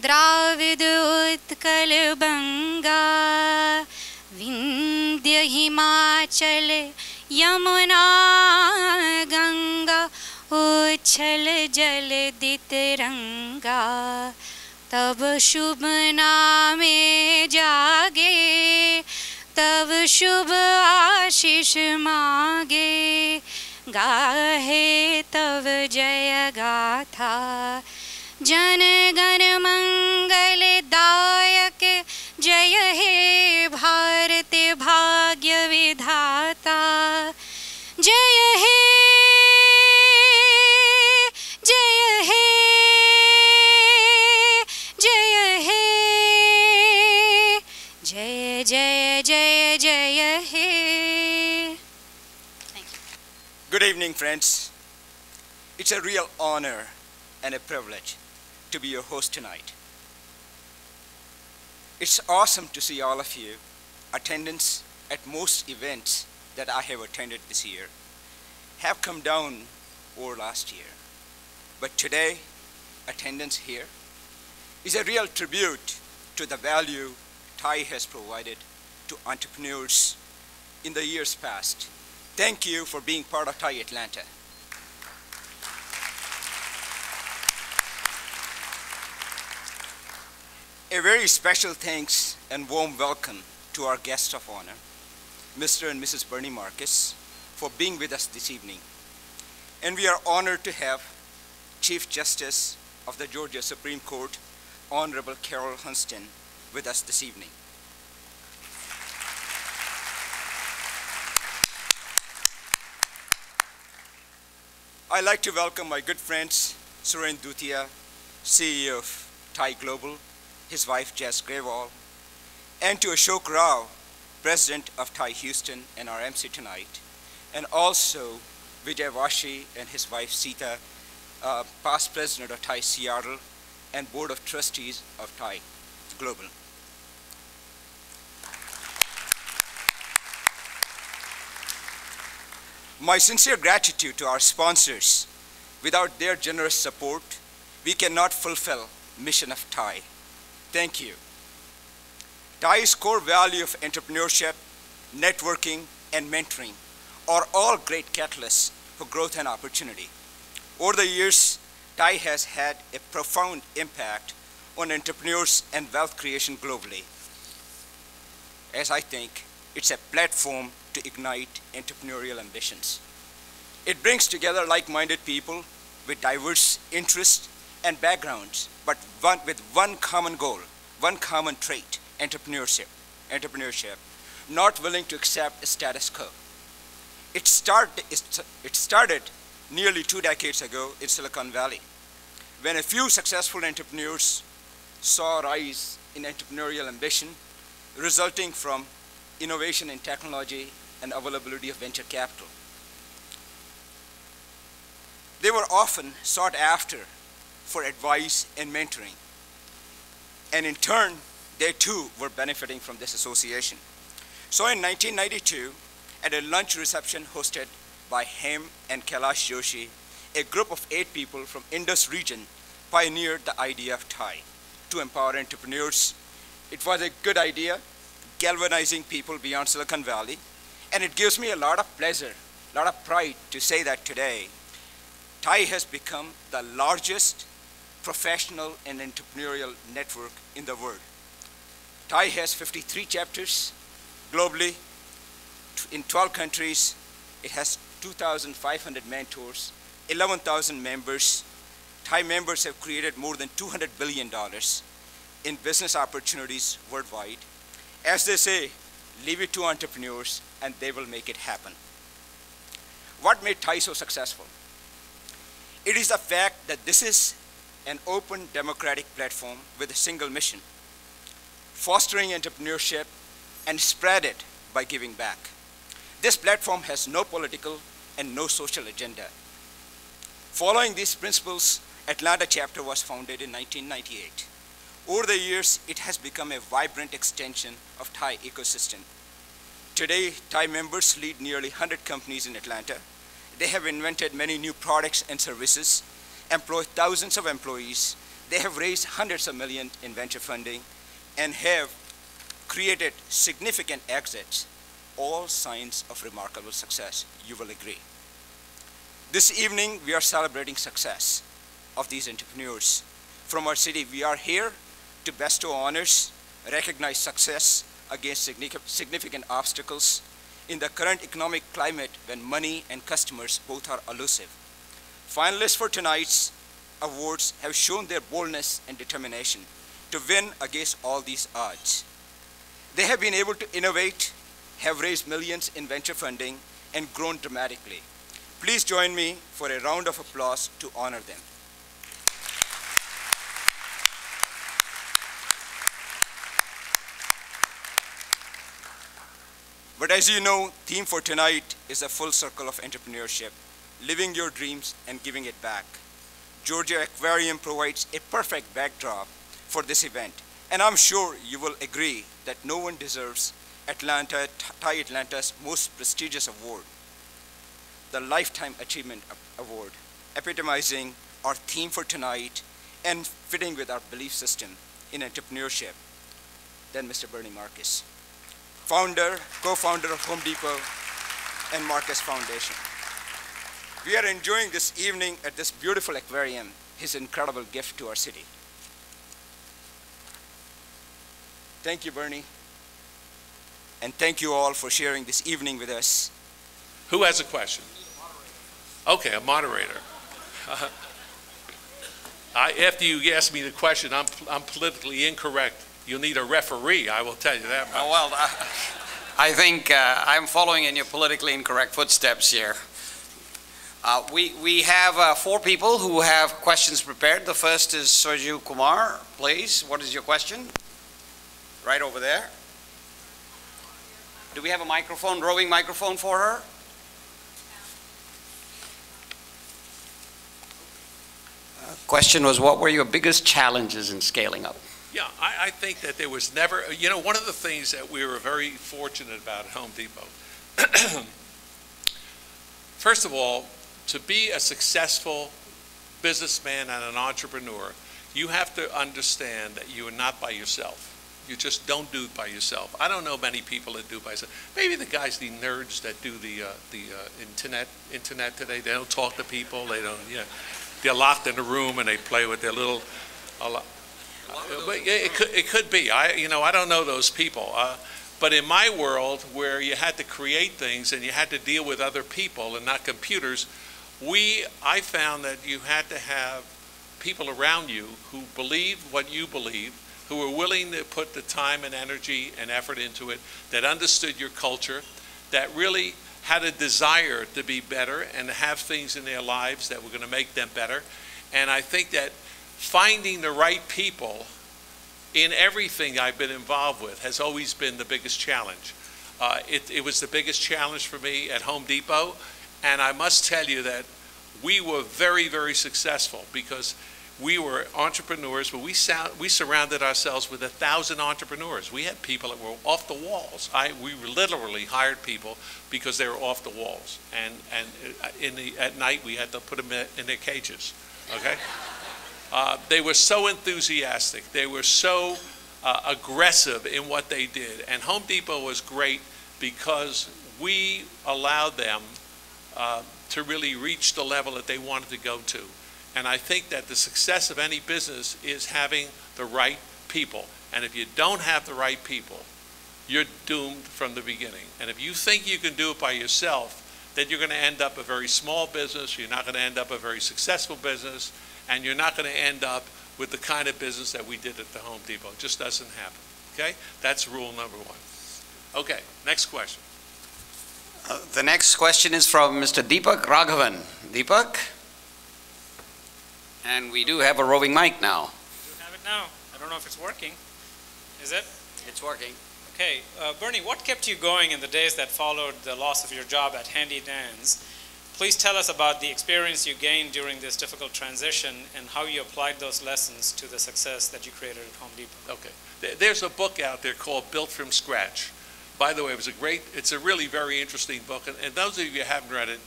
द्राविड उत्कल बंगा विंध्य हिमाचल यमुना गंगा उच्छल जलधि तिरंगा तब शुभ नामे जागे तब शुभ आशीष मांगे गाहे तब जय गाथा जन गण मंगल दायक जय हे भारत भाग्य विधाता जय हे जय हे जय हे जय जय जय जय हे. Good evening, friends. It's a real honor and a privilege to be your host tonight. It's awesome to see all of you. Attendance at most events that I have attended this year have come down over last year. But today, attendance here is a real tribute to the value TiE has provided to entrepreneurs in the years past. Thank you for being part of TiE Atlanta. A very special thanks and warm welcome to our guests of honor, Mr. and Mrs. Bernie Marcus, for being with us this evening. And we are honored to have Chief Justice of the Georgia Supreme Court, Honorable Carol Hunston, with us this evening. I'd like to welcome my good friends, Suren Dutia, CEO of TiE Global, his wife Jess Grewal, and to Ashok Rao, President of TiE Houston and our MC tonight, and also Vijay Vashi and his wife Sita, past President of TiE Seattle and Board of Trustees of TiE Global. My sincere gratitude to our sponsors. Without their generous support, we cannot fulfill mission of TiE. Thank you. TiE's core value of entrepreneurship, networking, and mentoring are all great catalysts for growth and opportunity. Over the years, TiE has had a profound impact on entrepreneurs and wealth creation globally. As I think, it's a platform to ignite entrepreneurial ambitions. It brings together like-minded people with diverse interests and backgrounds, but with one common goal, one common trait, entrepreneurship, not willing to accept a status quo. It started nearly 2 decades ago in Silicon Valley, when a few successful entrepreneurs saw a rise in entrepreneurial ambition resulting from innovation in technology and availability of venture capital. They were often sought after for advice and mentoring. And in turn, they too were benefiting from this association. So in 1992, at a lunch reception hosted by Hem and Kailash Joshi, a group of 8 people from Indus region pioneered the idea of TiE to empower entrepreneurs. It was a good idea, galvanizing people beyond Silicon Valley, and it gives me a lot of pleasure, a lot of pride to say that today, TiE has become the largest professional and entrepreneurial network in the world. TiE has 53 chapters globally in 12 countries. It has 2,500 mentors, 11,000 members. TiE members have created more than $200 billion in business opportunities worldwide. As they say, leave it to entrepreneurs and they will make it happen. What made TiE so successful? It is the fact that this is an open democratic platform with a single mission: fostering entrepreneurship and spread it by giving back. This platform has no political and no social agenda. Following these principles, Atlanta chapter was founded in 1998. Over the years, it has become a vibrant extension of TiE ecosystem. Today, TiE members lead nearly 100 companies in Atlanta. They have invented many new products and services, employ thousands of employees, They have raised hundreds of millions in venture funding and have created significant exits, all signs of remarkable success, you will agree. This evening, we are celebrating success of these entrepreneurs. From our city, we are here to bestow honors, recognize success against significant obstacles in the current economic climate when money and customers both are elusive. Finalists for tonight's awards have shown their boldness and determination to win against all these odds. They have been able to innovate, have raised millions in venture funding, and grown dramatically. Please join me for a round of applause to honor them. But as you know, theme for tonight is a full circle of entrepreneurship, living your dreams and giving it back. Georgia Aquarium provides a perfect backdrop for this event, and I'm sure you will agree that no one deserves Thai Atlanta's most prestigious award, the Lifetime Achievement Award, epitomizing our theme for tonight and fitting with our belief system in entrepreneurship, than Mr. Bernie Marcus, founder, co-founder of Home Depot and Marcus Foundation. We are enjoying this evening at this beautiful aquarium, his incredible gift to our city. Thank you, Bernie. And thank you all for sharing this evening with us. Who has a question? Okay, a moderator. After you ask me the question, I'm politically incorrect. You'll need a referee, I will tell you that much. Oh, well, I think I'm following in your politically incorrect footsteps here. We have 4 people who have questions prepared. The first is Sergio Kumar. Please, what is your question? Right over there. Do we have a microphone, roving microphone for her? Question was, what were your biggest challenges in scaling up? Yeah, I think that there was never, you know, one of the things that we were very fortunate about at Home Depot, first of all, to be a successful businessman and an entrepreneur, you have to understand that you are not by yourself. You just don't do it by yourself. I don't know many people that do it by themselves. Maybe the guys, the nerds that do the internet today, they don't talk to people. They don't, you know, they're locked in a room and they play with their little. But it could be. I don't know those people. But in my world, where you had to create things and you had to deal with other people and not computers, I found that you had to have people around you who believed what you believed, who were willing to put the time and energy and effort into it, that understood your culture, that really had a desire to be better and to have things in their lives that were going to make them better. And I think that finding the right people in everything I've been involved with has always been the biggest challenge. It was the biggest challenge for me at Home Depot, and I must tell you that we were very, very successful because we were entrepreneurs, but we surrounded ourselves with 1,000 entrepreneurs. We had people that were off the walls. We literally hired people because they were off the walls, and at night we had to put them in their cages. Okay. They were so enthusiastic. They were so aggressive in what they did. And Home Depot was great because we allowed them to really reach the level that they wanted to go to. And I think that the success of any business is having the right people. And if you don't have the right people, you're doomed from the beginning. And if you think you can do it by yourself, then you're going to end up a very small business. You're not going to end up a very successful business. And you're not going to end up with the kind of business that we did at the Home Depot. It just doesn't happen. Okay? That's rule number 1. Okay, next question. The next question is from Mr. Deepak Raghavan. Deepak? And we do have a roving mic now. We have it now. I don't know if it's working. Is it? It's working. Okay. Bernie, what kept you going in the days that followed the loss of your job at Handy Dan's? Please tell us about the experience you gained during this difficult transition and how you applied those lessons to the success that you created at Home Depot. Okay. There's a book out there called Built from Scratch. By the way, it's a really very interesting book. And those of you who haven't read it,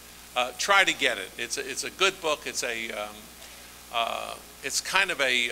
try to get it. It's a good book. It's kind of a